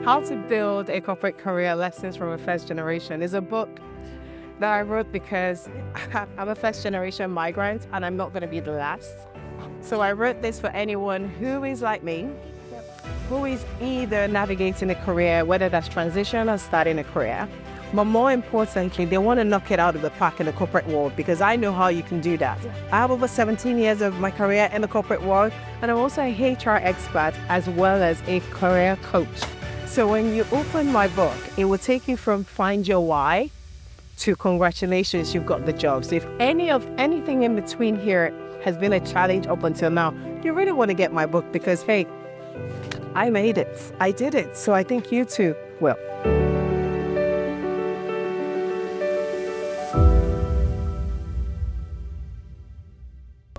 How to Build a Corporate Career, Lessons from a First Generation is a book that I wrote because I'm a first generation migrant and I'm not going to be the last. So I wrote this for anyone who is like me, who is either navigating a career, whether that's transition or starting a career. But more importantly, they want to knock it out of the park in the corporate world, because I know how you can do that. I have over 17 years of my career in the corporate world, and I'm also a HR expert as well as a career coach. So when you open my book, it will take you from find your why to congratulations, you've got the job. So if anything in between here has been a challenge up until now, you really want to get my book, because hey, I made it. I did it. So I think you too will.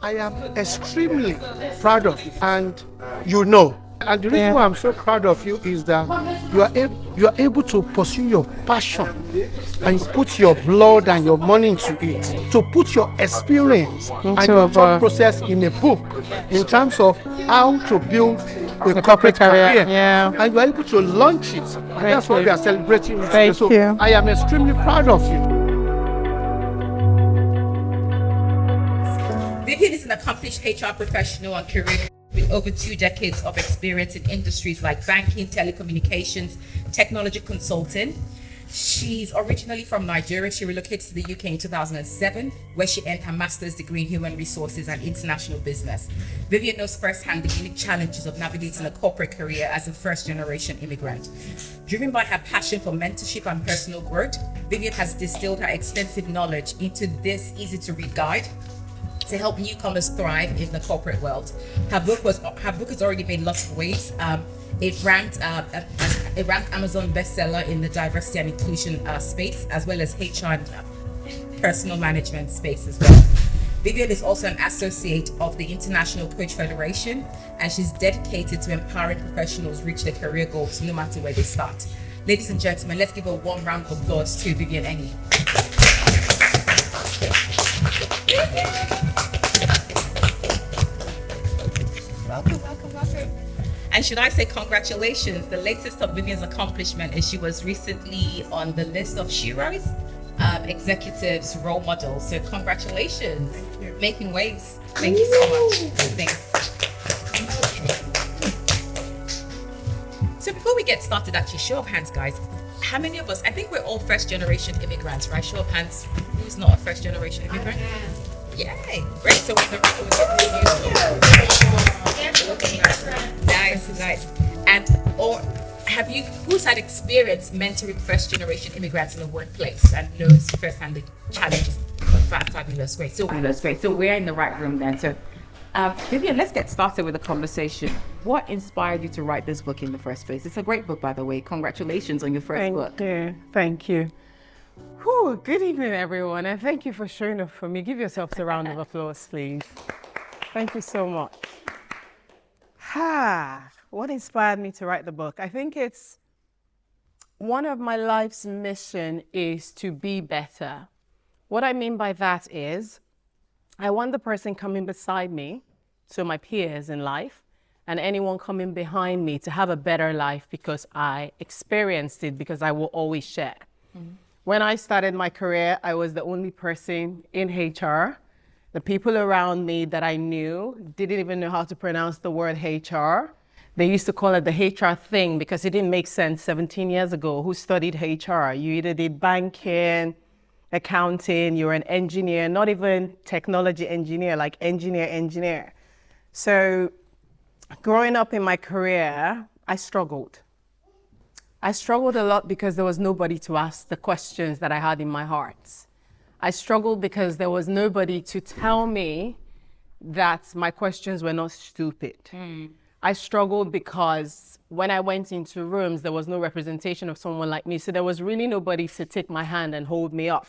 I am extremely proud of you, and you know. And the reason why I'm so proud of you is that you are able to pursue your passion and you put your blood and your money into it, to put your experience and your thought process in a book in terms of how to build a corporate career. Yeah. And you are able to launch it. And that's what we are celebrating with today. Thank you. I am extremely proud of you. Vivian is an accomplished HR professional and career with over 2 decades of experience in industries like banking, telecommunications, technology consulting. She's originally from Nigeria. She relocated to the UK in 2007, where she earned her master's degree in human resources and international business. Vivian knows firsthand the unique challenges of navigating a corporate career as a first-generation immigrant. Driven by her passion for mentorship and personal growth, Vivian has distilled her extensive knowledge into this easy-to-read guide to help newcomers thrive in the corporate world. Her book has already made lots of waves. It ranked Amazon bestseller in the diversity and inclusion space, as well as HR and personal management space as well. Vivian is also an associate of the International Coach Federation, and she's dedicated to empowering professionals reach their career goals no matter where they start. Ladies and gentlemen, let's give a warm round of applause to Vivian Eni. Welcome. And should I say congratulations? The latest of Vivian's accomplishment is she was recently on the list of Shiro's executives role models. So congratulations, making waves. Thank you so much. Thanks. So before we get started, actually, show of hands, guys. How many of us? I think we're all first-generation immigrants, right? Show of hands. Who's not a first-generation immigrant? Yay! Great. So we're nice. And who's had experience mentoring first-generation immigrants in the workplace and knows firsthand the challenges? Fabulous, great. So we're in the right room then. So, Vivian, let's get started with the conversation. What inspired you to write this book in the first place? It's a great book, by the way. Congratulations on your first book. Thank you. Whew, good evening, everyone, and thank you for showing up for me. Give yourselves a round of applause, please. Thank you so much. What inspired me to write the book? I think it's one of my life's mission is to be better. What I mean by that is I want the person coming beside me, so my peers in life, and anyone coming behind me to have a better life because I experienced it, because I will always share. Mm-hmm. When I started my career, I was the only person in HR. The people around me that I knew didn't even know how to pronounce the word HR. They used to call it the HR thing because it didn't make sense 17 years ago. Who studied HR? You either did banking, accounting, you were an engineer, not even technology engineer, like engineer. So growing up in my career, I struggled. I struggled a lot because there was nobody to ask the questions that I had in my heart. I struggled because there was nobody to tell me that my questions were not stupid. I struggled because when I went into rooms, there was no representation of someone like me. So there was really nobody to take my hand and hold me up.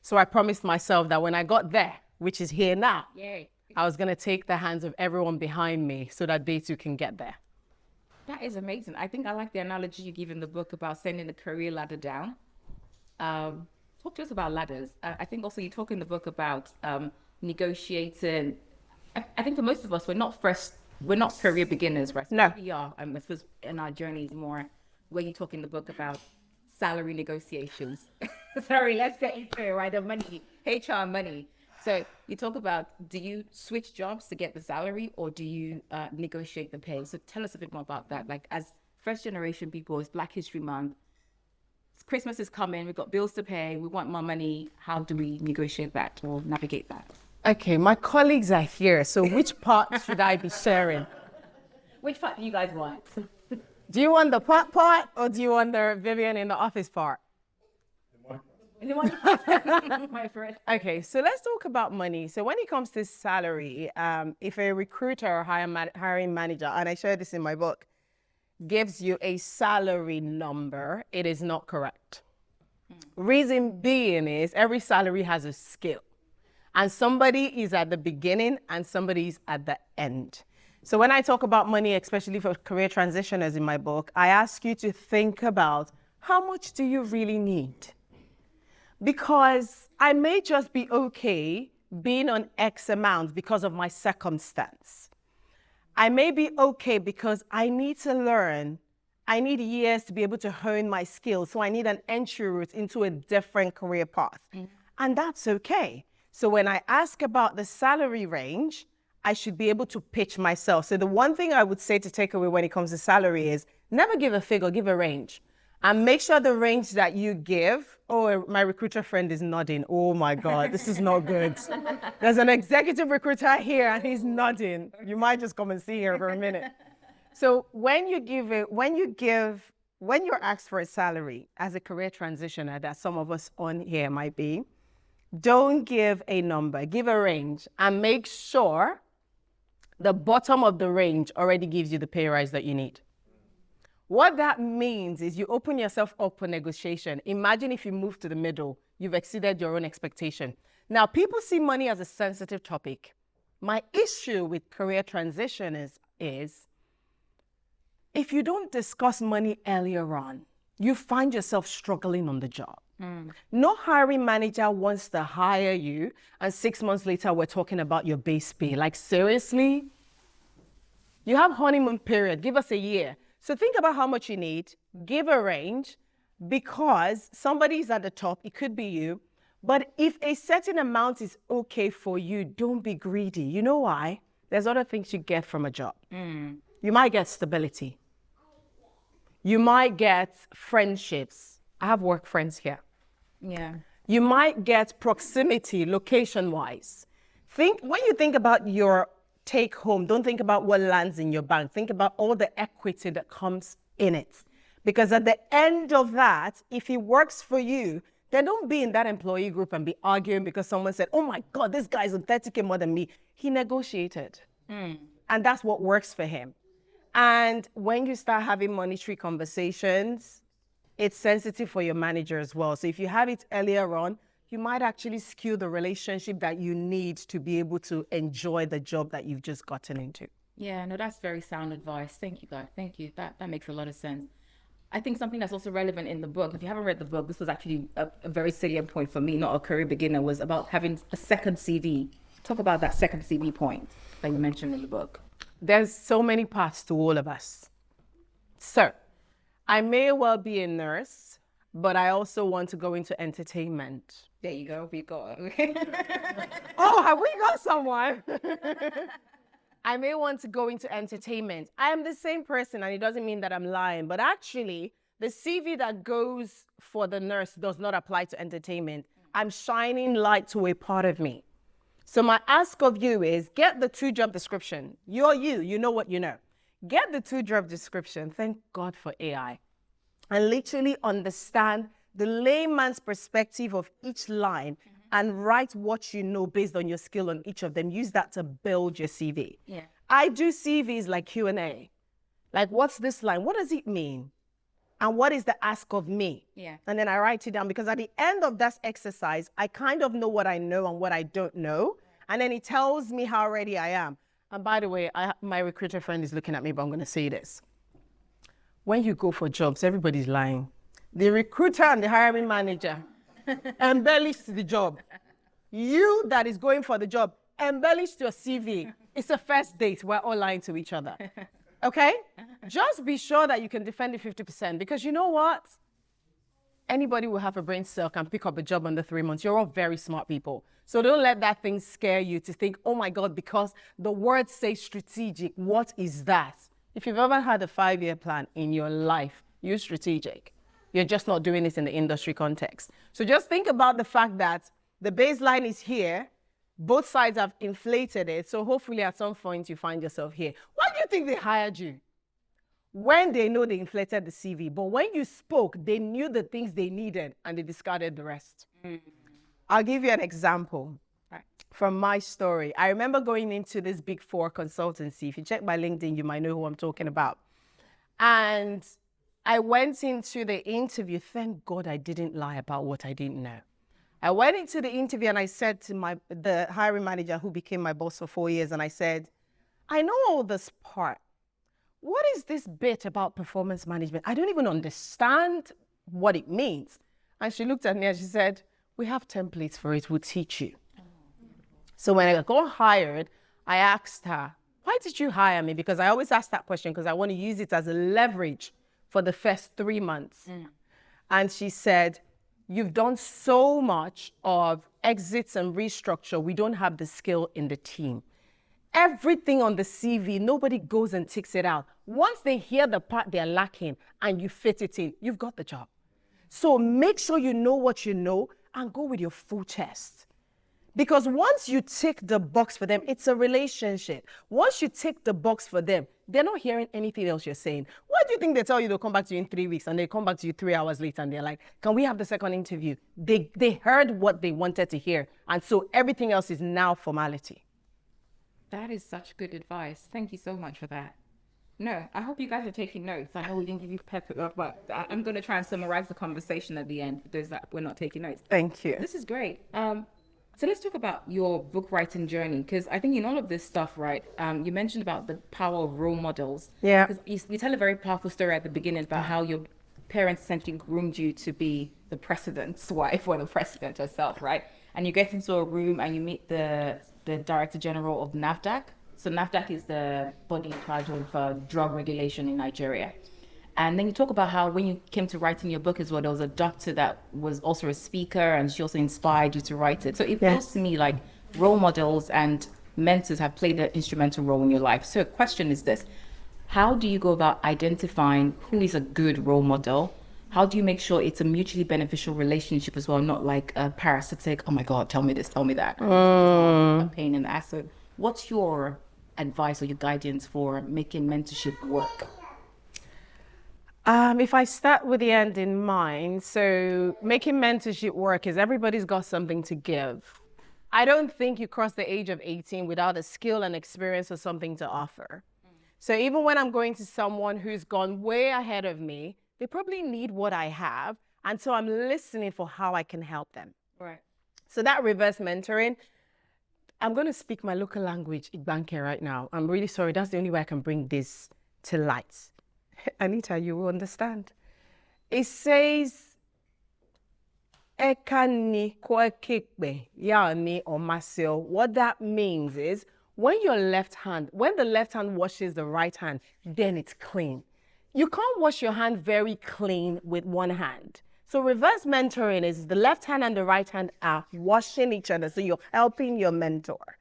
So I promised myself that when I got there, which is here now, I was going to take the hands of everyone behind me so that they too can get there. That is amazing. I think I like the analogy you give in the book about sending the career ladder down. Talk to us about ladders. I think also you talk in the book about negotiating. I think for most of us, we're not career beginners, right? No. We are. I suppose in our journeys more where you talk in the book about salary negotiations. Sorry, let's get into it, right? The money, HR money. So you talk about, do you switch jobs to get the salary, or do you negotiate the pay? So tell us a bit more about that. Like, as first generation people, it's Black History Month. Christmas is coming. We've got bills to pay. We want more money. How do we negotiate that or navigate that? Okay, my colleagues are here. So which part should I be sharing? Which part do you guys want? Do you want the part or do you want the Vivian in the office part? My friend. Okay, so let's talk about money. So when it comes to salary, if a recruiter or hiring manager, and I share this in my book, gives you a salary number, it is not correct. Reason being is every salary has a scale, and somebody is at the beginning and somebody is at the end. So when I talk about money, especially for career transitioners in my book, I ask you to think about, how much do you really need? Because I may just be okay being on X amount because of my circumstance. I may be okay because I need to learn. I need years to be able to hone my skills. So I need an entry route into a different career path. And that's okay. So when I ask about the salary range, I should be able to pitch myself. So the one thing I would say to take away when it comes to salary is never give a figure, give a range. And make sure the range that you give, oh, my recruiter friend is nodding. Oh my God, this is not good. There's an executive recruiter here and he's nodding. You might just come and see her for a minute. So when you're asked for a salary as a career transitioner, that some of us on here might be, don't give a number, give a range, and make sure the bottom of the range already gives you the pay rise that you need. What that means is you open yourself up for negotiation. Imagine if you move to the middle, you've exceeded your own expectation. Now, people see money as a sensitive topic. My issue with career transition is if you don't discuss money earlier on, you find yourself struggling on the job. No hiring manager wants to hire you, and 6 months later, we're talking about your base pay. Like, seriously? You have honeymoon period. Give us a year. So think about how much you need, give a range, because somebody's at the top, it could be you, but if a certain amount is okay for you, don't be greedy. You know why? There's other things you get from a job. You might get stability. You might get friendships. I have work friends here. Yeah. You might get proximity, location-wise. When you think about your take home, don't think about what lands in your bank. Think about all the equity that comes in it. Because at the end of that, if it works for you, then don't be in that employee group and be arguing because someone said, oh my God, this guy's on 30K more than me. He negotiated. And that's what works for him. And when you start having monetary conversations, it's sensitive for your manager as well. So if you have it earlier on, you might actually skew the relationship that you need to be able to enjoy the job that you've just gotten into. Yeah, no, that's very sound advice. Thank you, guys. Thank you. That makes a lot of sense. I think something that's also relevant in the book, if you haven't read the book, this was actually a very salient point for me, not a career beginner, was about having a second CV. Talk about that second CV point that you mentioned in the book. There's so many paths to all of us. So I may well be a nurse, but I also want to go into entertainment. There you go. We got Oh, have we got someone? I may want to go into entertainment. I am the same person, and it doesn't mean that I'm lying, but actually, the CV that goes for the nurse does not apply to entertainment. I'm shining light to a part of me. So my ask of you is get the 2 job description. You're you know what you know. Get the 2 job description. Thank God for AI. And literally understand the layman's perspective of each line and write what you know based on your skill on each of them. Use that to build your CV. Yeah. I do CVs like Q&A. Like, what's this line? What does it mean? And what is the ask of me? Yeah. And then I write it down, because at the end of that exercise, I kind of know what I know and what I don't know. And then it tells me how ready I am. And by the way, my recruiter friend is looking at me, but I'm going to say this. When you go for jobs, everybody's lying. The recruiter and the hiring manager embellish the job. You that is going for the job, embellish your CV. It's a first date. We're all lying to each other. Okay? just be sure that you can defend it 50%, because you know what? Anybody will have a brain cell can pick up a job under 3 months. You're all very smart people. So don't let that thing scare you to think, oh my God, because the word says strategic, what is that? If you've ever had a 5-year plan in your life, use strategic. You're just not doing it in the industry context. So just think about the fact that the baseline is here. Both sides have inflated it. So hopefully at some point you find yourself here. Why do you think they hired you? When they know they inflated the CV, but when you spoke, they knew the things they needed and they discarded the rest. I'll give you an example from my story. I remember going into this Big 4 consultancy. If you check my LinkedIn, you might know who I'm talking about. And I went into the interview. Thank God I didn't lie about what I didn't know. I went into the interview and I said to the hiring manager, who became my boss for 4 years, and I said, I know all this part. What is this bit about performance management? I don't even understand what it means. And she looked at me and she said, we have templates for it, we'll teach you. So when I got hired, I asked her, why did you hire me? Because I always ask that question because I want to use it as a leverage for the first 3 months. And she said, you've done so much of exits and restructure, we don't have the skill in the team. Everything on the CV, nobody goes and ticks it out. Once they hear the part they're lacking and you fit it in, you've got the job. So make sure you know what you know and go with your full chest. Because once you tick the box for them, it's a relationship. Once you tick the box for them, they're not hearing anything else you're saying. Why do you think they tell you they'll come back to you in 3 weeks and they come back to you 3 hours later and they're like, can we have the second interview? They heard what they wanted to hear. And so everything else is now formality. That is such good advice. Thank you so much for that. No, I hope you guys are taking notes. I know we didn't give you pepper, but I'm going to try and summarize the conversation at the end for those that we're not taking notes. Thank you. This is great. So let's talk about your book writing journey, because I think in all of this stuff, right, you mentioned about the power of role models. Yeah. Because you tell a very powerful story at the beginning about how your parents essentially groomed you to be the president's wife or the president herself, right? And you get into a room and you meet the director general of NAFDAC. So NAFDAC is the body in charge of drug regulation in Nigeria. And then you talk about how when you came to writing your book as well, there was a doctor that was also a speaker and she also inspired you to write it. So it feels to me like role models and mentors have played an instrumental role in your life. So the question is this: how do you go about identifying who is a good role model? How do you make sure it's a mutually beneficial relationship as well, not like a parasitic, oh my God, tell me this, tell me that, a pain in the ass? So what's your advice or your guidance for making mentorship work? If I start with the end in mind, so making mentorship work is everybody's got something to give. I don't think you cross the age of 18 without a skill and experience or something to offer. So even when I'm going to someone who's gone way ahead of me, they probably need what I have. And so I'm listening for how I can help them. Right. So that reverse mentoring, I'm going to speak my local language, Igbanke, right now. I'm really sorry. That's the only way I can bring this to light. Anita, you will understand. It says, Ekani kwekekbe, yani omasio. What that means is when the left hand washes the right hand, then it's clean. You can't wash your hand very clean with one hand. So reverse mentoring is the left hand and the right hand are washing each other. So you're helping your mentor.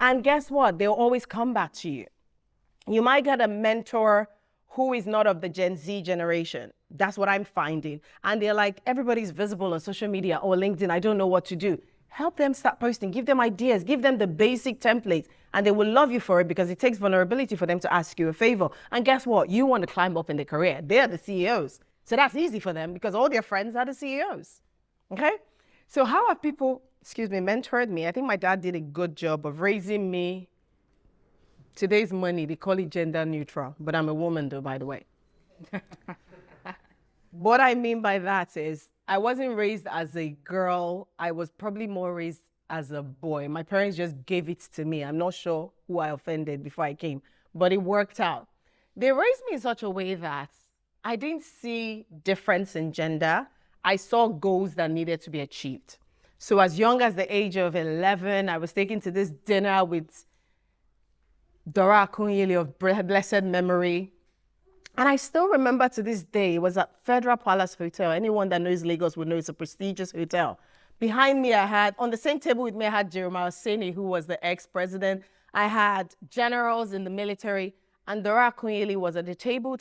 And guess what? They'll always come back to you. You might get a mentor who is not of the Gen Z generation. That's what I'm finding. And they're like, everybody's visible on social media or LinkedIn. I don't know what to do. Help them start posting, give them ideas, give them the basic templates, and they will love you for it because it takes vulnerability for them to ask you a favor. And guess what? You want to climb up in their career. They're the CEOs. So that's easy for them because all their friends are the CEOs. Okay? So how have people, mentored me? I think my dad did a good job of raising me. Today's money, they call it gender neutral, but I'm a woman though, by the way. What I mean by that is I wasn't raised as a girl. I was probably more raised as a boy. My parents just gave it to me. I'm not sure who I offended before I came, but it worked out. They raised me in such a way that I didn't see difference in gender. I saw goals that needed to be achieved. So as young as the age of 11, I was taken to this dinner with Dora Akunyili of blessed memory. And I still remember to this day, it was at Federal Palace Hotel. Anyone that knows Lagos would know it's a prestigious hotel. Behind me, on the same table with me, I had Jeremiah Seni, who was the ex-president. I had generals in the military, and Dora Akunyili was at the table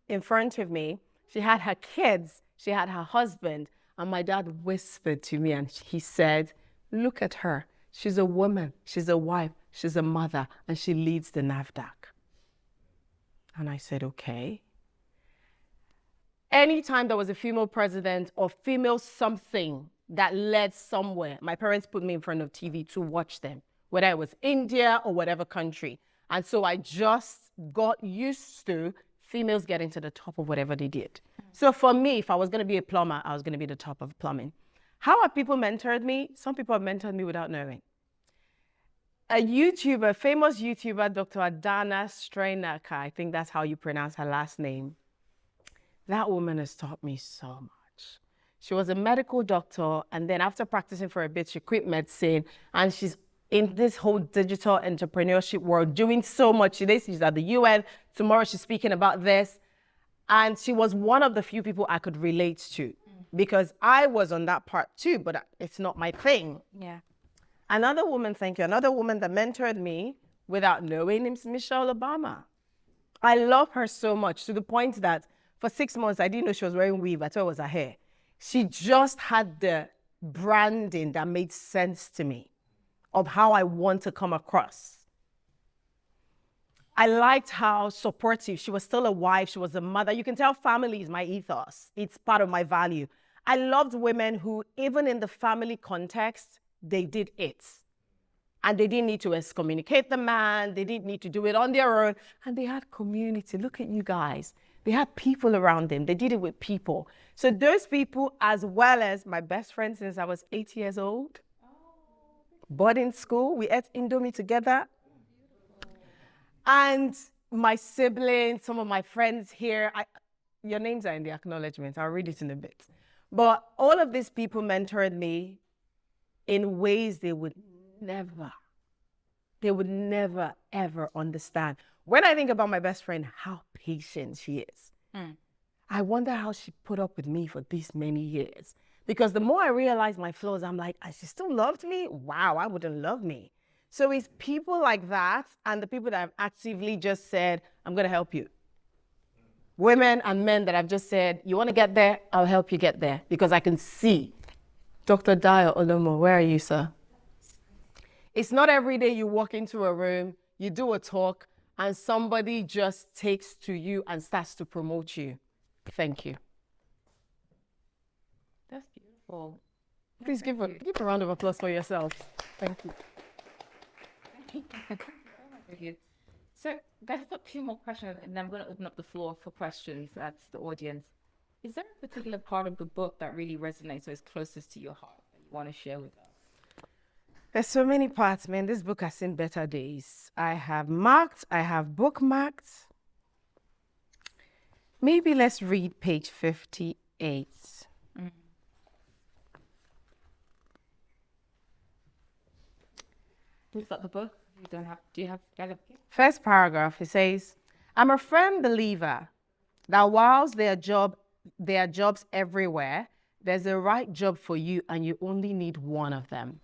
in front of me. She had her kids, she had her husband, and my dad whispered to me and he said, look at her. She's a woman, she's a wife, she's a mother, and she leads the NAFDAC. And I said, okay. Anytime there was a female president or female something that led somewhere, my parents put me in front of TV to watch them, whether it was India or whatever country. And so I just got used to females getting to the top of whatever they did. So for me, if I was going to be a plumber, I was going to be the top of plumbing. How have people mentored me? Some people have mentored me without knowing. A YouTuber, famous YouTuber, Dr. Adana Strainaka, I think that's how you pronounce her last name. That woman has taught me so much. She was a medical doctor, and then after practicing for a bit, she quit medicine, and she's in this whole digital entrepreneurship world, doing so much. Today she's at the UN, tomorrow she's speaking about this. And she was one of the few people I could relate to, because I was on that part too, but it's not my thing. Yeah. Another woman, thank you, another woman that mentored me without knowing is Michelle Obama. I love her so much to the point that for 6 months, I didn't know she was wearing weave. I thought it was her hair. She just had the branding that made sense to me of how I want to come across. I liked how supportive. She was still a wife. She was a mother. You can tell family is my ethos. It's part of my value. I loved women who, even in the family context, they did it. And they didn't need to excommunicate the man. They didn't need to do it on their own. And they had community. Look at you guys. They had people around them. They did it with people. So those people, as well as my best friend since I was 8 years old, boarding school, we ate Indomie together. And my siblings, some of my friends here, your names are in the acknowledgement. I'll read it in a bit. But all of these people mentored me in ways they would never, ever understand. When I think about my best friend, how patient she is. I wonder how she put up with me for these many years. Because the more I realize my flaws, I'm like, she still loved me? Wow, I wouldn't love me. So it's people like that and the people that have actively just said, I'm going to help you. Women and men that have just said, you want to get there? I'll help you get there. Because I can see. Dr. Dio Olomo, where are you, sir? It's not every day you walk into a room, you do a talk, and somebody just takes to you and starts to promote you. Thank you. That's beautiful. Please give a round of applause for yourself. Thank you. Thank you. So there's a few more questions, and then I'm going to open up the floor for questions at the audience. Is there a particular part of the book that really resonates or is closest to your heart that you want to share with us? There's so many parts, man. This book has seen better days. I have bookmarked. Maybe let's read page 58. Is that the book? Do you have it? First paragraph, it says, I'm a firm believer that whilst there are jobs everywhere, there's a right job for you and you only need one of them.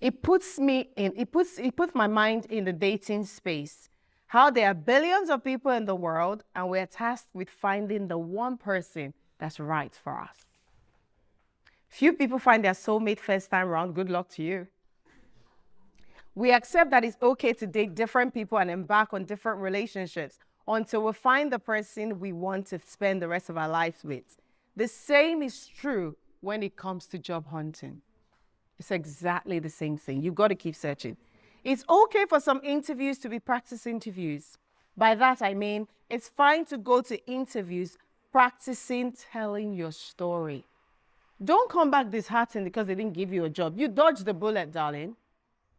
It puts my mind in the dating space. How there are billions of people in the world and we're tasked with finding the one person that's right for us. Few people find their soulmate first time round. Good luck to you. We accept that it's okay to date different people and embark on different relationships until we find the person we want to spend the rest of our lives with. The same is true when it comes to job hunting. It's exactly the same thing. You've got to keep searching. It's okay for some interviews to be practice interviews. By that, I mean, it's fine to go to interviews practicing telling your story. Don't come back disheartened because they didn't give you a job. You dodged the bullet, darling.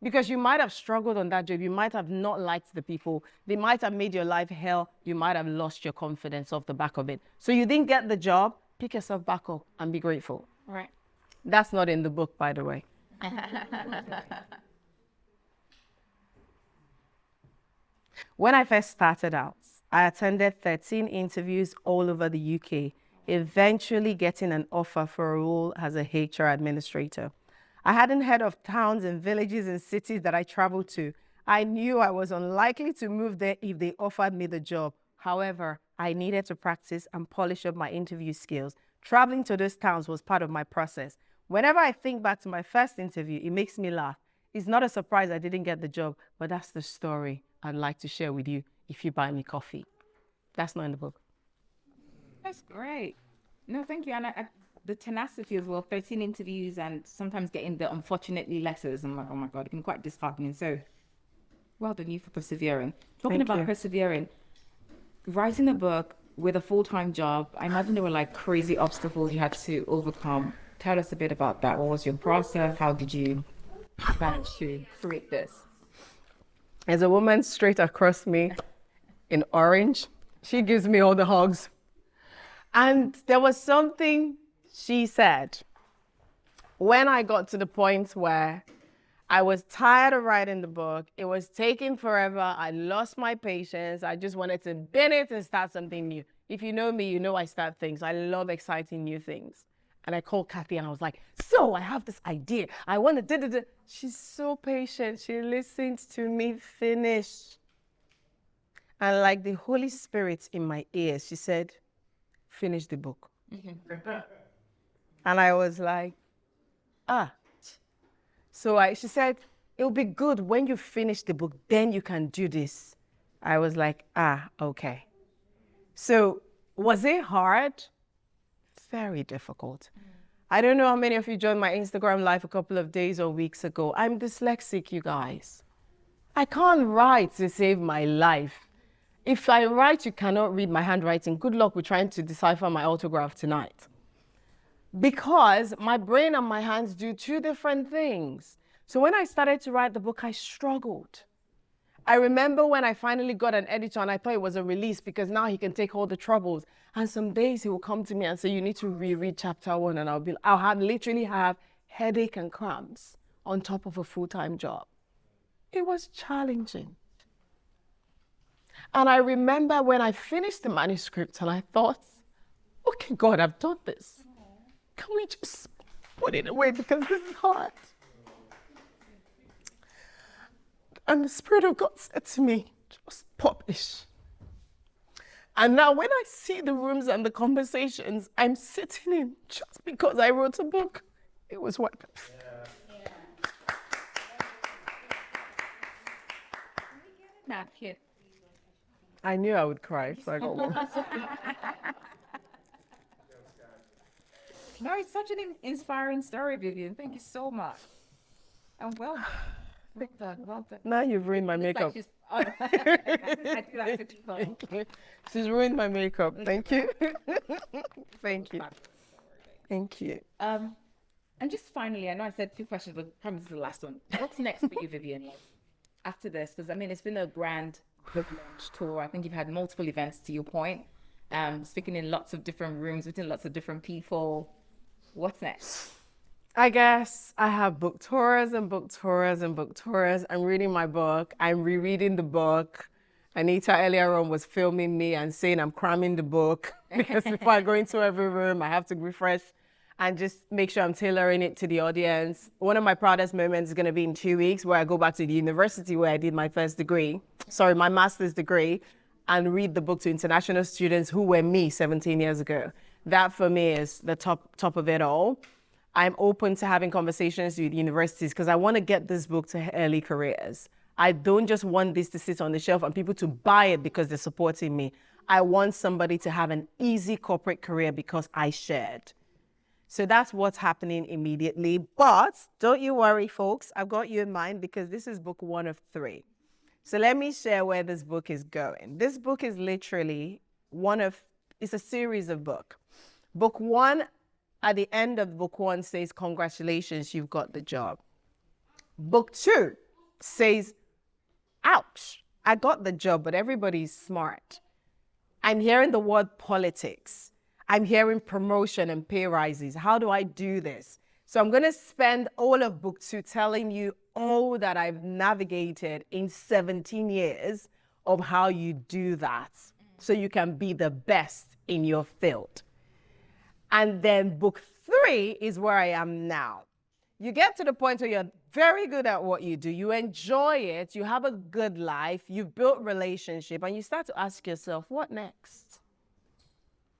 Because you might have struggled on that job. You might have not liked the people. They might have made your life hell. You might have lost your confidence off the back of it. So you didn't get the job. Pick yourself back up and be grateful. Right. That's not in the book, by the way. When I first started out, I attended 13 interviews all over the UK, eventually getting an offer for a role as a HR administrator. I hadn't heard of towns and villages and cities that I traveled to. I knew I was unlikely to move there if they offered me the job. However, I needed to practice and polish up my interview skills. Traveling to those towns was part of my process. Whenever I think back to my first interview, it makes me laugh. It's not a surprise I didn't get the job, but that's the story I'd like to share with you if you buy me coffee. That's not in the book. That's great. No, thank you. And the tenacity as well, 13 interviews and sometimes getting the unfortunately letters. I'm like, oh my God, it's been quite disheartening. So well done you for persevering. Talking Thank about you. persevering, writing a book with a full-time job, I imagine there were like crazy obstacles you had to overcome. Tell us a bit about that. What was your process? How did you manage to create this? There's a woman straight across me in orange. She gives me all the hugs. And there was something she said when I got to the point where I was tired of writing the book. It was taking forever. I lost my patience. I just wanted to bin it and start something new. If you know me, you know I start things. I love exciting new things. And I called Kathy and I was like, so I have this idea. I want to da-da-da. She's so patient. She listened to me finish. And like the Holy Spirit in my ears, she said, finish the book. And I was like, So she said, it'll be good when you finish the book, then you can do this. I was like, okay. So was it hard? Very difficult. I don't know how many of you joined my Instagram live a couple of days or weeks ago. I'm dyslexic, you guys. I can't write to save my life. If I write, you cannot read my handwriting. Good luck with trying to decipher my autograph tonight. Because my brain and my hands do two different things. So when I started to write the book, I struggled. I remember when I finally got an editor and I thought it was a release because now he can take all the troubles. And some days he will come to me and say, you need to reread chapter 1. And I'll literally have headache and cramps on top of a full-time job. It was challenging. And I remember when I finished the manuscript and I thought, okay, God, I've done this. Can we just put it away because this is hard? And the Spirit of God said to me, just publish. And now when I see the rooms and the conversations I'm sitting in just because I wrote a book, it was worth it. Napkin. I knew I would cry, so I got one. No, it's such an inspiring story, Vivian. Thank you so much. And well done. Well done. Now you've ruined my makeup. I do like to do that. Thank you. She's ruined my makeup. Thank you. Thank you. Thank you. And just finally, I know I said 2 questions, but promise this is the last one. What's next for you, Vivian? After this, because I mean, it's been a grand book launch tour. I think you've had multiple events, to your point. Speaking in lots of different rooms, within lots of different people. What's next? I guess I have book tours and book tours and book tours. I'm reading my book. I'm rereading the book. Anita earlier on was filming me and saying I'm cramming the book because before I go into every room, I have to refresh and just make sure I'm tailoring it to the audience. One of my proudest moments is going to be in 2 weeks where I go back to the university where I did my my master's degree, and read the book to international students who were me 17 years ago. That for me is the top of it all. I'm open to having conversations with universities because I want to get this book to early careers. I don't just want this to sit on the shelf and people to buy it because they're supporting me. I want somebody to have an easy corporate career because I shared. So that's what's happening immediately. But don't you worry, folks. I've got you in mind because this is book 1 of 3. So let me share where this book is going. This book is literally it's a series of books. Book 1, at the end of book 1 says, congratulations, you've got the job. Book 2 says, ouch, I got the job, but everybody's smart. I'm hearing the word politics. I'm hearing promotion and pay rises. How do I do this? So I'm going to spend all of book 2 telling you all that I've navigated in 17 years of how you do that. so you can be the best in your field. And then book 3 is where I am now. You get to the point where you're very good at what you do. You enjoy it. You have a good life. You've built relationship. And you start to ask yourself, what next?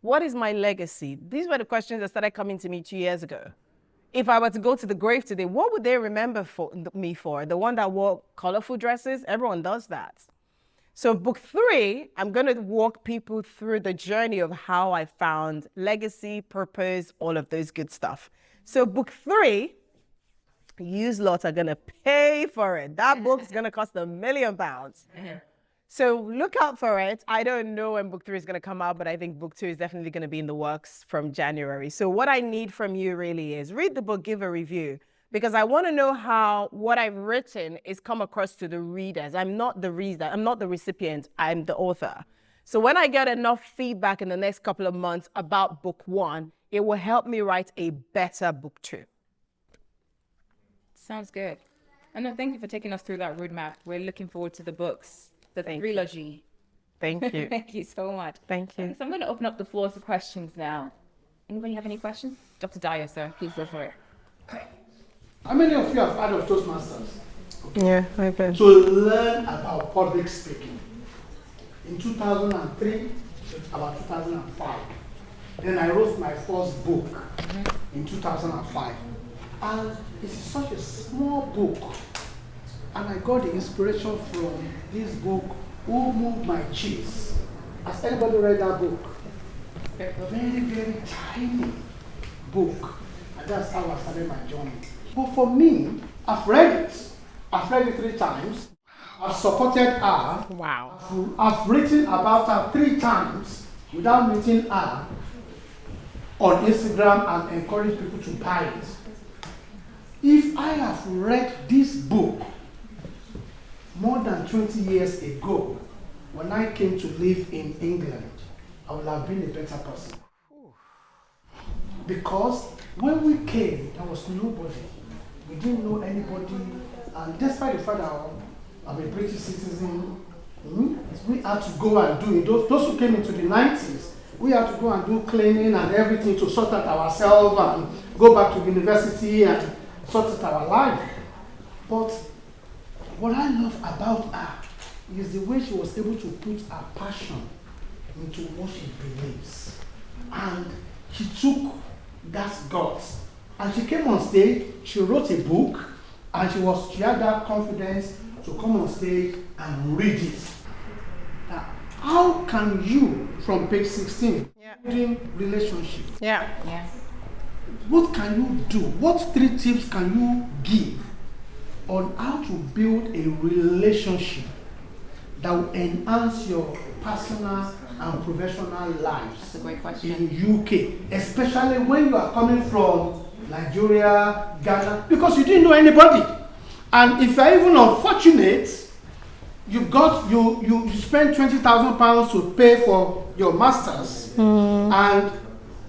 What is my legacy? These were the questions that started coming to me 2 years ago. If I were to go to the grave today, what would they remember me for? The one that wore colorful dresses? Everyone does that. So book 3, I'm going to walk people through the journey of how I found legacy, purpose, all of those good stuff. So book 3, you lot are going to pay for it. That book's going to cost £1 million. So look out for it. I don't know when book 3 is going to come out, but I think book 2 is definitely going to be in the works from January. So what I need from you really is read the book, give a review, because I want to know how what I've written is come across to the readers. I'm not the reader. I'm not the recipient. I'm the author. So when I get enough feedback in the next couple of months about book 1, it will help me write a better book 2. Sounds good. And no, thank you for taking us through that roadmap. We're looking forward to the books, the trilogy. Thank you. Thank you so much. Thank you. So I'm going to open up the floor to questions now. Anybody have any questions? Dr. Dyer, sir, please go for it. How many of you have heard of Toastmasters? Yeah, I've been. To learn about public speaking. In 2003, about 2005. Then I wrote my first book in 2005. And it's such a small book. And I got the inspiration from this book, Who Moved My Cheese. Has anybody read that book? A very, very tiny book. And that's how I started my journey. But for me, I've read it. I've read it 3 times. I've supported her. Wow. I've written about her 3 times without meeting her on Instagram and encourage people to buy it. If I have read this book more than 20 years ago, when I came to live in England, I would have been a better person. Because when we came, there was nobody. We didn't know anybody. And despite the fact that I'm a British citizen, we had to go and do it. Those who came into the 90s, we had to go and do cleaning and everything to sort out ourselves and go back to university and sort out our life. But what I love about her is the way she was able to put her passion into what she believes. And she took that guts. And she came on stage, she wrote a book, and she had that confidence to come on stage and read it. Now, how can you, from page 16, building relationship? Yeah. What can you do? What 3 tips can you give on how to build a relationship that will enhance your personal and professional lives? That's a great question. In UK, especially when you are coming from Nigeria, Ghana, because you didn't know anybody. And if you're even unfortunate, you spend £20,000 to pay for your masters, and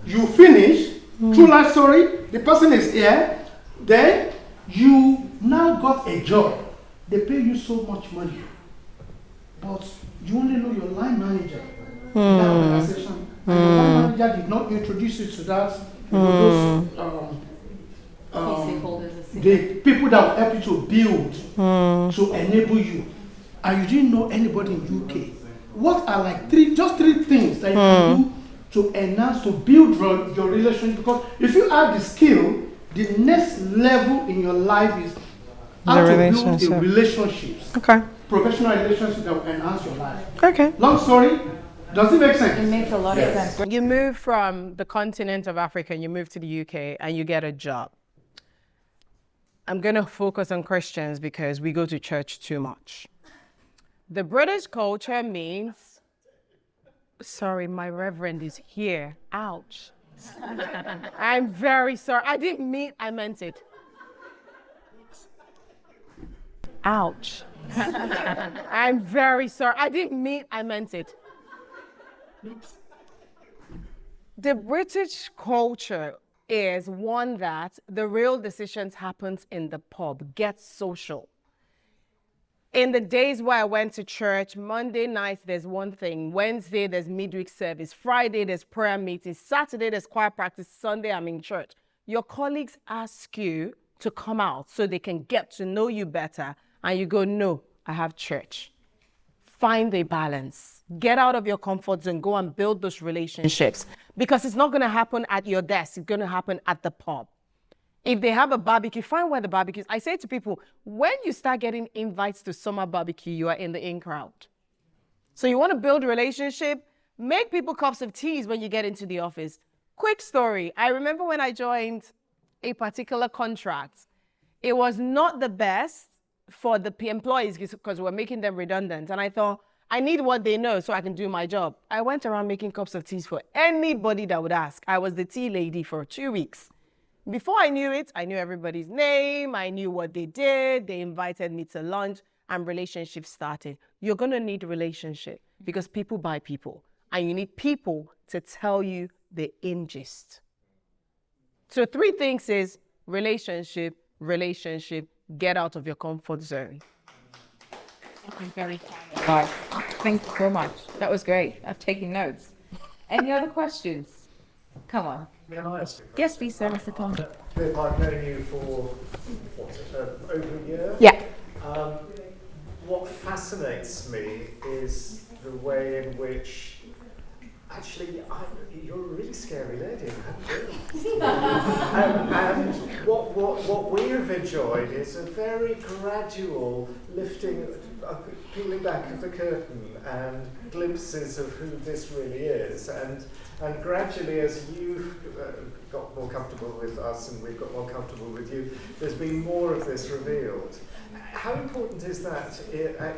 you finish. True life story, the person is here, then you now got a job. They pay you so much money, but you only know your line manager in that organization, and your line manager did not introduce you to that. The people that will help you to build, to enable you, and you didn't know anybody in UK. What are like 3 things that you can do to enhance, to build your relationship? Because if you have the skill, the next level in your life is how to build a relationship. Okay. Professional relationship that will enhance your life. Okay. Long story, does it make sense? It makes a lot of sense. You move from the continent of Africa and you move to the UK and you get a job. I'm going to focus on Christians because we go to church too much. The British culture means, sorry, my reverend is here. Ouch. I'm very sorry. I didn't mean, I meant it. Ouch. I'm very sorry. I didn't mean, I meant it. The British culture is one that the real decisions happens in the pub, get social. In the days where I went to church, Monday nights, there's one thing. Wednesday, there's midweek service. Friday, there's prayer meetings. Saturday, there's choir practice. Sunday, I'm in church. Your colleagues ask you to come out so they can get to know you better. And you go, no, I have church. Find a balance. Get out of your comfort zone. Go and build those relationships. Because it's not going to happen at your desk. It's going to happen at the pub. If they have a barbecue, find where the barbecue is. I say to people, when you start getting invites to summer barbecue, you are in the in crowd. So you want to build a relationship, make people cups of teas when you get into the office. Quick story. I remember when I joined a particular contract, it was not the best for the employees because we're making them redundant. And I thought, I need what they know so I can do my job. I went around making cups of teas for anybody that would ask. I was the tea lady for 2 weeks. Before I knew it, I knew everybody's name, I knew what they did, they invited me to lunch, and relationships started. You're going to need a relationship because people buy people, and you need people to tell you the in gist. So 3 things is relationship, get out of your comfort zone. Very kind. Thank you so much. That was great. I've taken notes. Any other questions? Come on. Yes, please, sir, Mr. Tom. Viv, I've known you for, over a year? Yeah. What fascinates me is the way in which, actually, you're a really scary lady, and what we have enjoyed is a very gradual lifting, peeling back of the curtain and glimpses of who this really is. And gradually, as you've got more comfortable with us and we've got more comfortable with you, there's been more of this revealed. How important is that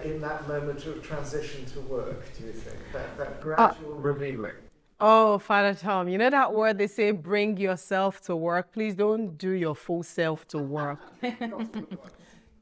in that moment of transition to work, do you think? That gradual revealing? Oh, Father Tom, you know that word they say, bring yourself to work? Please don't do your full self to work.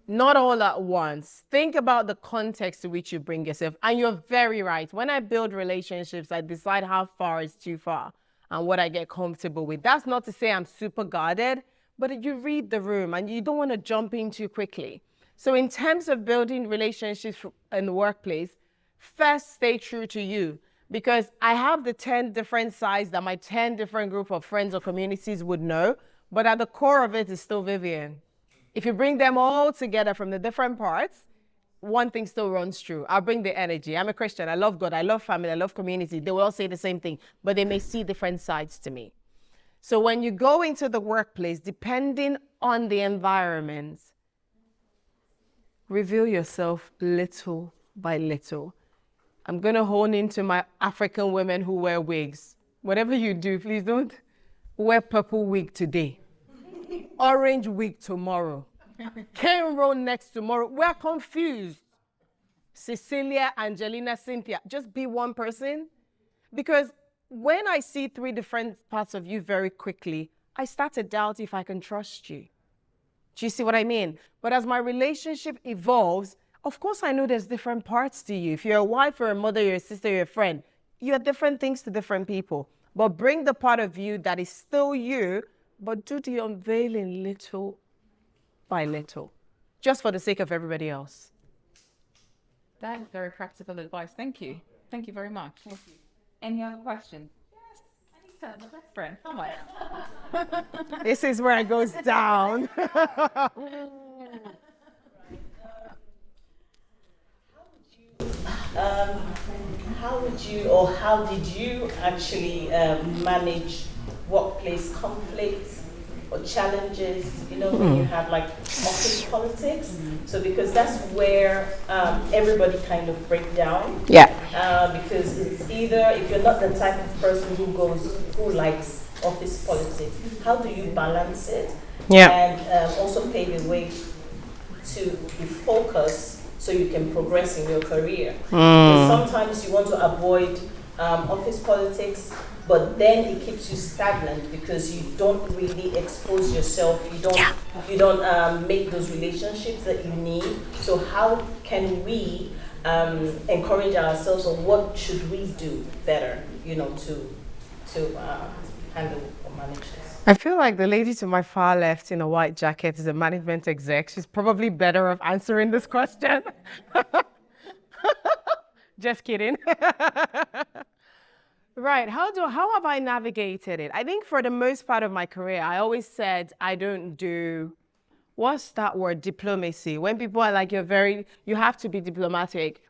Not all at once. Think about the context to which you bring yourself. And you're very right. When I build relationships, I decide how far is too far and what I get comfortable with. That's not to say I'm super guarded, but you read the room and you don't want to jump in too quickly. So in terms of building relationships in the workplace, first stay true to you. Because I have the 10 different sides that my 10 different group of friends or communities would know, but at the core of it is still Vivian. If you bring them all together from the different parts, one thing still runs true. I'll bring the energy. I'm a Christian. I love God. I love family. I love community. They will all say the same thing, but they may see different sides to me. So when you go into the workplace, depending on the environment, reveal yourself little by little. I'm going to hone into my African women who wear wigs. Whatever you do, please don't wear purple wig today. Orange wig tomorrow. Cane roll next tomorrow. We're confused. Cecilia, Angelina, Cynthia. Just be one person. Because when I see 3 different parts of you very quickly, I start to doubt if I can trust you. Do you see what I mean? But as my relationship evolves, of course I know there's different parts to you. If you're a wife or a mother, you're a sister, you're a friend, you're different things to different people. But bring the part of you that is still you, but do the unveiling little by little, just for the sake of everybody else. That is very practical advice. Thank you. Thank you very much. Thank you. Any other questions? Yes, Anita, my best friend. Come on. This is where it goes down. How did you actually manage workplace conflicts or challenges, when you have like office politics? So because that's where everybody kind of break down. Yeah. Because it's either, if you're not the type of person who likes office politics, how do you balance it? Yeah. And also pave the way to be focused so you can progress in your career. Because sometimes you want to avoid office politics, but then it keeps you stagnant because you don't really expose yourself. You don't make those relationships that you need. So how can we encourage ourselves, or what should we do better, to handle or manage this? I feel like the lady to my far left in a white jacket is a management exec. She's probably better off answering this question. Just kidding. Right. How have I navigated it? I think for the most part of my career, I always said I don't do, what's that word? Diplomacy. When people are like, you have to be diplomatic.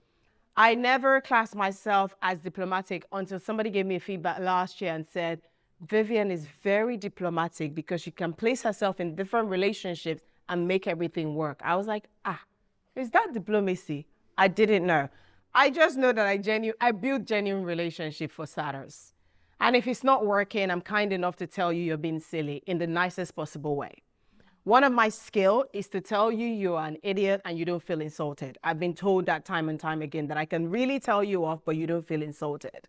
I never classed myself as diplomatic until somebody gave me a feedback last year and said, Vivian is very diplomatic because she can place herself in different relationships and make everything work. I was like, is that diplomacy? I didn't know. I just know that I build genuine relationship for starters. And if it's not working, I'm kind enough to tell you you're being silly in the nicest possible way. One of my skills is to tell you you're an idiot and you don't feel insulted. I've been told that time and time again, that I can really tell you off, but you don't feel insulted.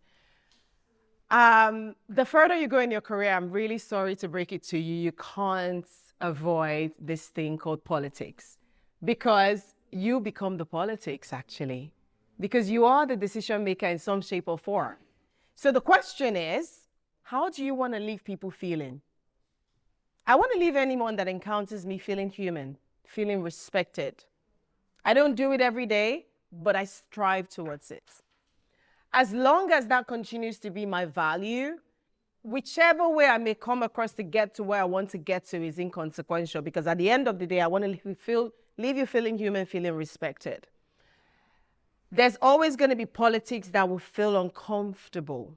The further you go in your career, I'm really sorry to break it to you, you can't avoid this thing called politics, because you become the politics, actually, because you are the decision maker in some shape or form. So the question is, how do you want to leave people feeling? I want to leave anyone that encounters me feeling human, feeling respected. I don't do it every day, but I strive towards it. As long as that continues to be my value, whichever way I may come across to get to where I want to get to is inconsequential, because at the end of the day, I want to leave you feeling human, feeling respected. There's always going to be politics that will feel uncomfortable.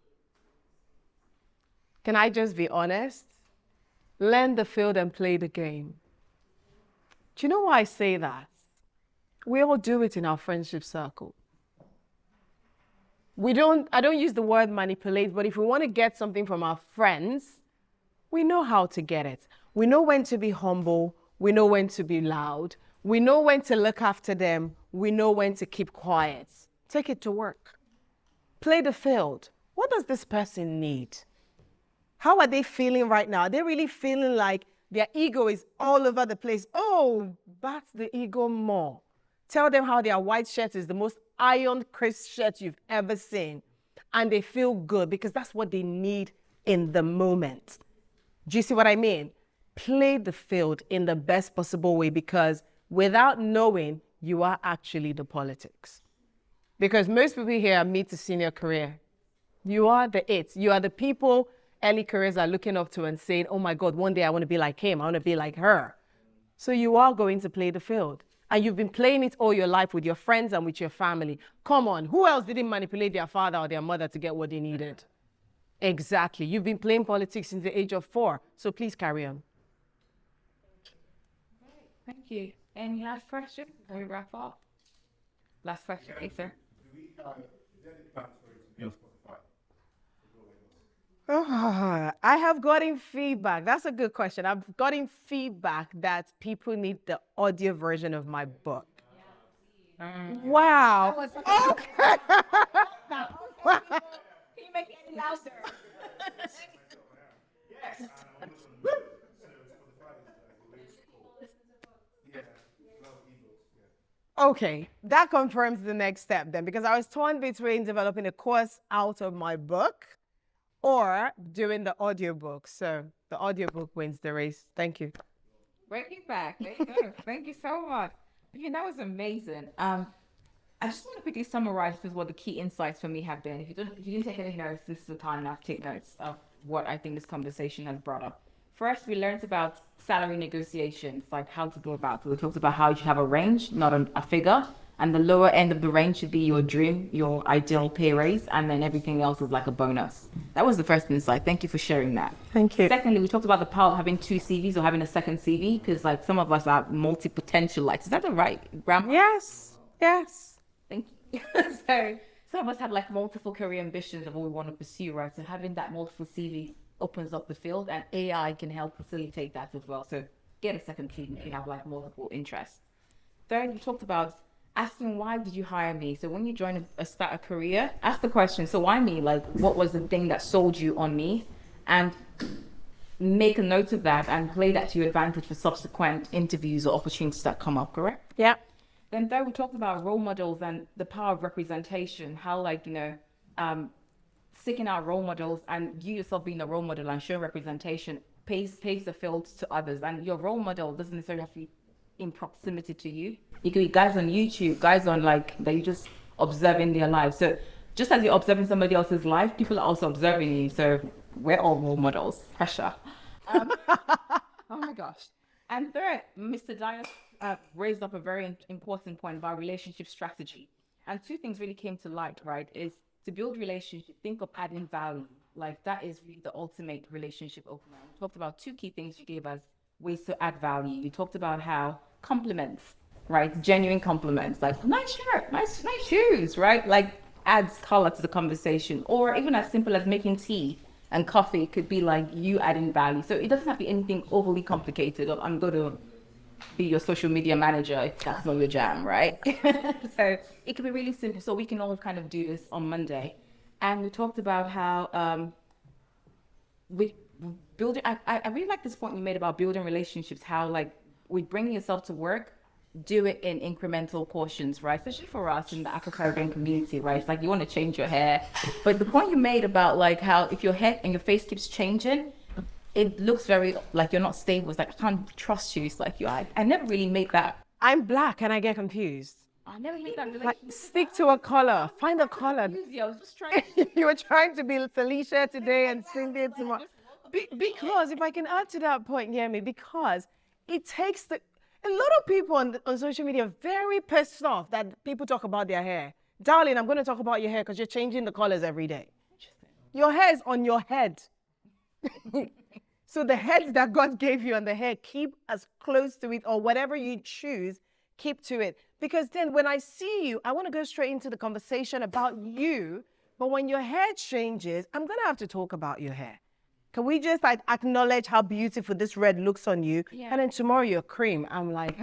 Can I just be honest? Learn the field and play the game. Do you know why I say that? We all do it in our friendship circle. I don't use the word manipulate, but if we want to get something from our friends, we know how to get it. We know when to be humble. We know when to be loud. We know when to look after them. We know when to keep quiet. Take it to work. Play the field. What does this person need? How are they feeling right now? Are they really feeling like their ego is all over the place? Oh, bat the ego more. Tell them how their white shirt is the most iron crisp shirt you've ever seen. And they feel good because that's what they need in the moment. Do you see what I mean? Play the field in the best possible way, because without knowing, you are actually the politics. Because most people here are mid to senior career. You are the it. You are the people early careers are looking up to and saying, oh my God, one day I want to be like him. I want to be like her. So you are going to play the field. And you've been playing it all your life with your friends and with your family. Come on, who else didn't manipulate their father or their mother to get what they needed? Exactly. You've been playing politics since the age of 4. So please carry on. Thank you. Any last question before we wrap up? Last question, please, sir. I have gotten feedback. That's a good question. I've gotten feedback that people need the audio version of my book. Wow. Okay. Can you make it any louder? Yes. Okay, that confirms the next step then, because I was torn between developing a course out of my book or doing the audiobook. So the audiobook wins the race. Thank you. Great feedback. There you go. Thank you so much. That was amazing. I just want to quickly summarize what the key insights for me have been. If you didn't take any notes, this is the time now to take notes of what I think this conversation has brought up. First, we learned about salary negotiations, like how to go about it. We talked about how you should have a range, not a figure. And the lower end of the range should be your dream, your ideal pay raise, and then everything else is like a bonus. That was the first insight. Thank you for sharing that. Thank you. Secondly, we talked about the power of having 2 CVs or having a second CV, because like some of us are multi-potentialites. Is that the right grammar? Yes. Yes. Thank you. So some of us had like multiple career ambitions of what we want to pursue, right? So having that multiple CV opens up the field, and AI can help facilitate that as well. So get a second CV if you have like multiple interests. Third, we talked about asking, why did you hire me? So when you join start a career, ask the question, so why me? Like, what was the thing that sold you on me? And make a note of that and play that to your advantage for subsequent interviews or opportunities that come up, correct? Yeah. Then third, we talked about role models and the power of representation, how seeking out role models and you yourself being a role model and showing representation pays the field to others, and your role model doesn't necessarily have to be in proximity to you. You could be guys on YouTube, guys on like that you just observing their lives. So just as you're observing somebody else's life, people are also observing you. So we're all role models. Pressure. Oh my gosh. And third, Mr. Dyer raised up a very important point about relationship strategy. And two things really came to light, right? Is to build relationships, think of adding value. Like that is really the ultimate relationship opener. We talked about two key things you gave us, ways to add value. You talked about how compliments, right? Genuine compliments, like nice shirt, nice shoes, right? Like adds color to the conversation. Or even as simple as making tea and coffee could be like you adding value. So it doesn't have to be anything overly complicated. Or I'm going to be your social media manager if that's not your jam, right? So it could be really simple. So we can all kind of do this on Monday. And we talked about how we building. I really like this point you made about building relationships. How like with bringing yourself to work, do it in incremental portions, right? Especially for us in the Afro-Caribbean community, right? It's like you want to change your hair, but the point you made about like how if your head and your face keeps changing, it looks very like you're not stable. It's like I can't trust you. It's like I never really made that. I'm black and I get confused. I never made that Like, relationship. stick to a color. Find a color. I was just trying. You were trying to be Felicia today and Cindy tomorrow. Because if I can add to that point, Yemi, because it takes a lot of people on social media are very pissed off that people talk about their hair. Darling, I'm going to talk about your hair because you're changing the colors every day. Your hair is on your head. So the head that God gave you and the hair, keep as close to it, or whatever you choose, keep to it. Because then when I see you, I want to go straight into the conversation about you. But when your hair changes, I'm going to have to talk about your hair. Can we just like acknowledge how beautiful this red looks on you? Yeah. And then tomorrow you're cream. I'm like,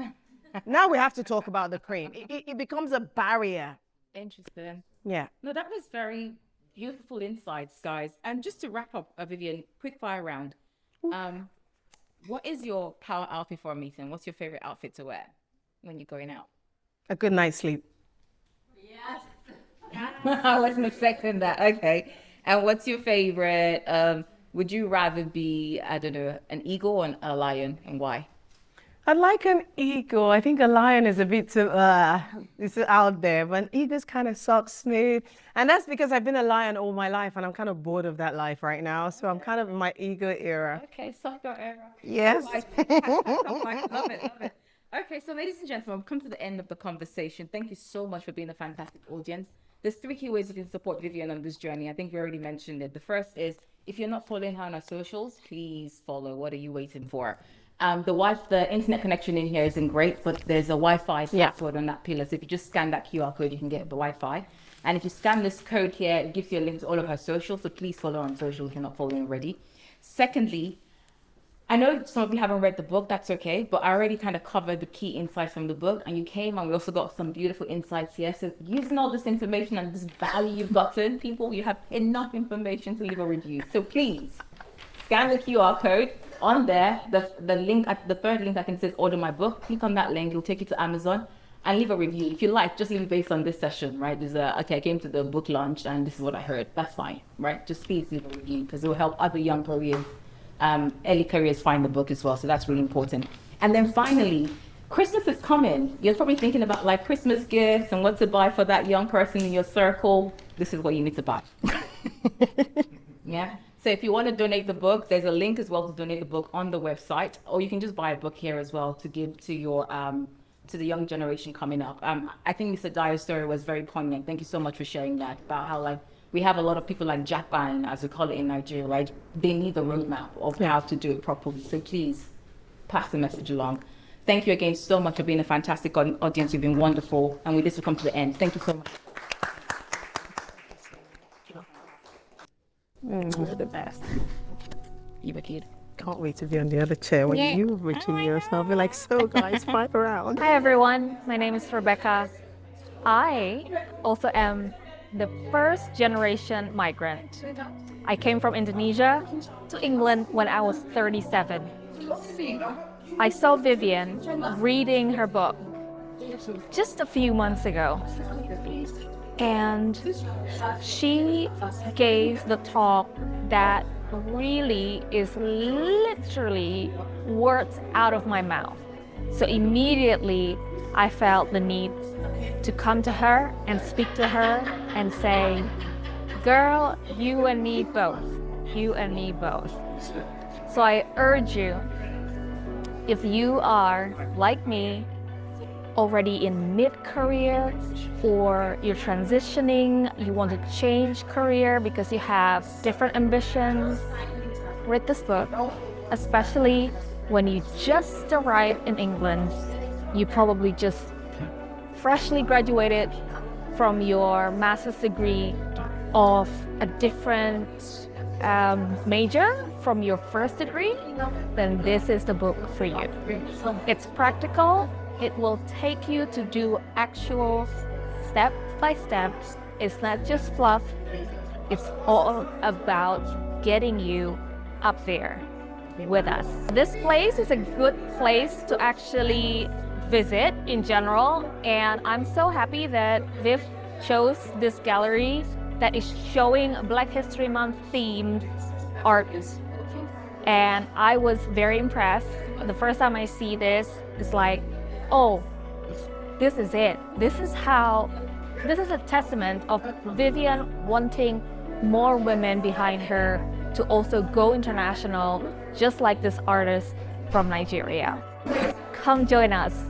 now we have to talk about the cream. It becomes a barrier. Interesting. Yeah. No, that was very beautiful insights, guys. And just to wrap up, Vivian, quick fire round. What is your power outfit for a meeting? What's your favorite outfit to wear when you're going out? A good night's sleep. Yes. I wasn't expecting that. Okay. And what's your favorite? Would you rather be, I don't know, an eagle or a lion, and why? I like an eagle. I think a lion is a bit too, it's out there, but an eagle's kind of soft, smooth. And that's because I've been a lion all my life and I'm kind of bored of that life right now. So I'm kind of in my eagle era. Okay, Psycho era. Yes. Love it. Okay, so ladies and gentlemen, we've come to the end of the conversation. Thank you so much for being a fantastic audience. There's 3 key ways you can support Vivian on this journey. I think we already mentioned it. The first is, if you're not following her on our socials, please follow. What are you waiting for? The internet connection in here isn't great, but there's a Wi-Fi password on that pillar. So if you just scan that QR code, you can get the Wi-Fi. And if you scan this code here, it gives you a link to all of her socials. So please follow on socials if you're not following already. Secondly, I know some of you haven't read the book, that's okay, but I already kind of covered the key insights from the book, and you came and we also got some beautiful insights here. So using all this information and this value you've gotten, people, you have enough information to leave a review. So please scan the QR code on there, the link at the third link I can says order my book. Click on that link, it'll take you to Amazon, and leave a review. If you like, just leave it based on this session, right? Okay, I came to the book launch and this is what I heard. That's fine, right? Just please leave a review because it will help other young careers, early careers find the book as well. So that's really important. And then finally, Christmas is coming. You're probably thinking about like Christmas gifts and what to buy for that young person in your circle. This is what you need to buy. Yeah. So if you want to donate the book, there's a link as well to donate the book on the website, or you can just buy a book here as well to give to your to the young generation coming up. I think Mr. Dyer's story was very poignant. Thank you so much for sharing that about how like we have a lot of people like Japan, as we call it in Nigeria, right? They need a roadmap of how to do it properly. So please pass the message along. Thank you again so much for being a fantastic audience. You've been wonderful. And with this, we come to the end. Thank you so much. You're the best. You were cute. Can't wait to be on the other chair when you've written yourself. Be like, so guys, 5 around. Hi everyone, my name is Rebecca. I also am the first generation migrant. I came from Indonesia to England when I was 37. I saw Vivian reading her book just a few months ago. And she gave the talk that really is literally words out of my mouth. So immediately I felt the need to come to her and speak to her and say, girl, you and me both. You and me both. So I urge you, if you are like me, already in mid-career, or you're transitioning, you want to change career because you have different ambitions, read this book, especially when you just arrived in England. You probably just freshly graduated from your master's degree of a different major from your first degree, then this is the book for you. It's practical. It will take you to do actual step by step. It's not just fluff. It's all about getting you up there with us. This place is a good place to actually visit in general, and I'm so happy that Viv chose this gallery that is showing Black History Month themed art. And I was very impressed. The first time I see this, it's like, oh, this is it. This is a testament of Vivian wanting more women behind her to also go international, just like this artist from Nigeria. Come join us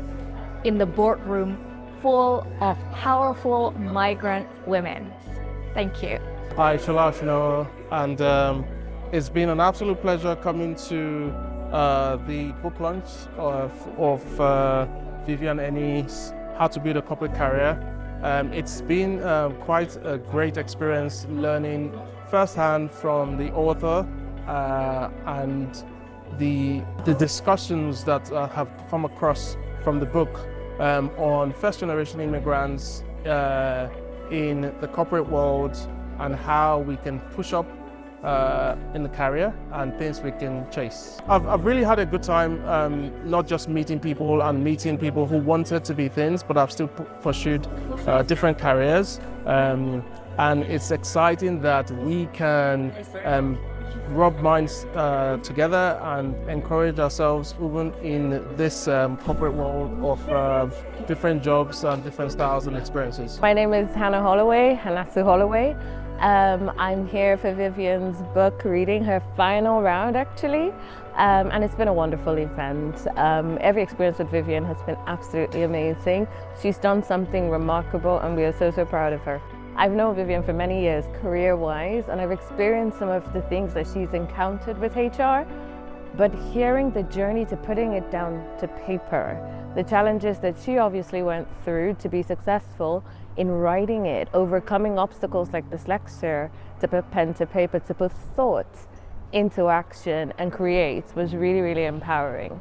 in the boardroom full of powerful migrant women. Thank you. Hi, Shalashino, and it's been an absolute pleasure coming to the book launch of Vivian Eni's How to Build a Corporate Career. It's been quite a great experience learning firsthand from the author and the discussions that have come across from the book on first-generation immigrants in the corporate world and how we can push up in the career and things we can chase. I've really had a good time, not just meeting people who wanted to be things, but I've still pursued different careers. And it's exciting that we can rub minds together and encourage ourselves even in this corporate world of different jobs and different styles and experiences. My name is Hannah Holloway, Hanasu Holloway. I'm here for Vivian's book reading, her final round actually, and it's been a wonderful event. Every experience with Vivian has been absolutely amazing. She's done something remarkable and we are so proud of her. I've known Vivian for many years career-wise, and I've experienced some of the things that she's encountered with HR, but hearing the journey to putting it down to paper, the challenges that she obviously went through to be successful in writing it, overcoming obstacles like dyslexia, to put pen to paper, to put thought into action and create, was really, really empowering.